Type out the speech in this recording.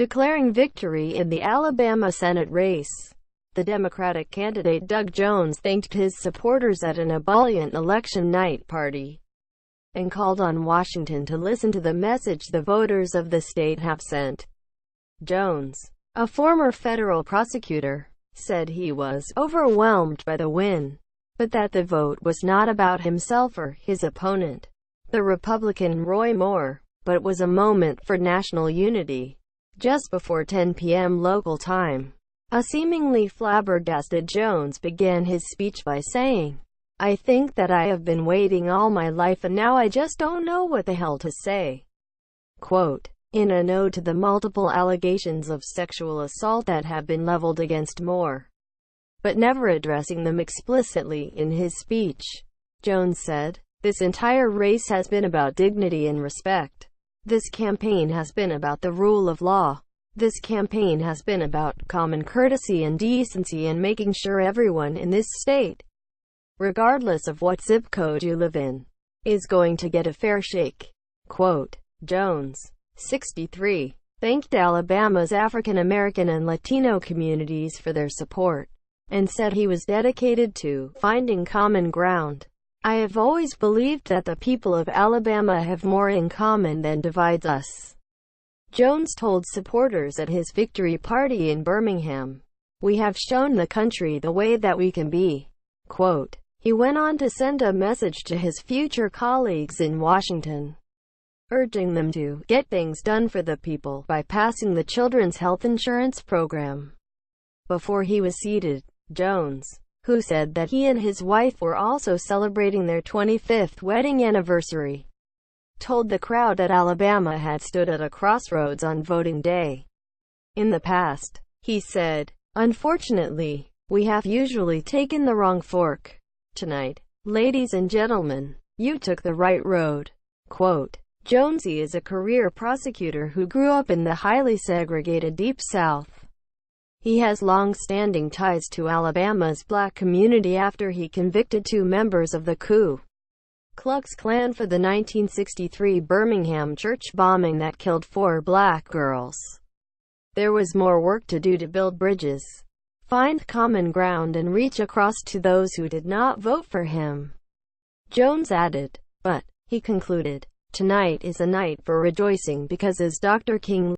declaring victory in the Alabama Senate race. The Democratic candidate Doug Jones thanked his supporters at an ebullient election night party and called on Washington to listen to the message the voters of the state have sent. Jones, a former federal prosecutor, said he was overwhelmed by the win, but that the vote was not about himself or his opponent, the Republican Roy Moore, but was a moment for national unity. Just before 10 p.m. local time, a seemingly flabbergasted Jones began his speech by saying, "I think that I have been waiting all my life and now I just don't know what the hell to say." Quote, in a note to the multiple allegations of sexual assault that have been leveled against Moore, but never addressing them explicitly in his speech, Jones said, "This entire race has been about dignity and respect. This campaign has been about the rule of law. This campaign has been about common courtesy and decency and making sure everyone in this state, regardless of what zip code you live in, is going to get a fair shake." Quote, Jones, 63, thanked Alabama's African American and Latino communities for their support, and said he was dedicated to finding common ground. "I have always believed that the people of Alabama have more in common than divides us," Jones told supporters at his victory party in Birmingham. "We have shown the country the way that we can be." Quote, he went on to send a message to his future colleagues in Washington, urging them to get things done for the people by passing the Children's Health Insurance Program. Before he was seated, Jones, who said that he and his wife were also celebrating their 25th wedding anniversary, told the crowd that Alabama had stood at a crossroads on voting day. "In the past," he said, "unfortunately, we have usually taken the wrong fork. Tonight, ladies and gentlemen, you took the right road." Quote, Jonesy is a career prosecutor who grew up in the highly segregated Deep South. He has long-standing ties to Alabama's black community after he convicted 2 members of the Ku Klux Klan for the 1963 Birmingham church bombing that killed 4 black girls. There was more work to do to build bridges, find common ground and reach across to those who did not vote for him. Jones added, "But," he concluded, "tonight is a night for rejoicing because as Dr. King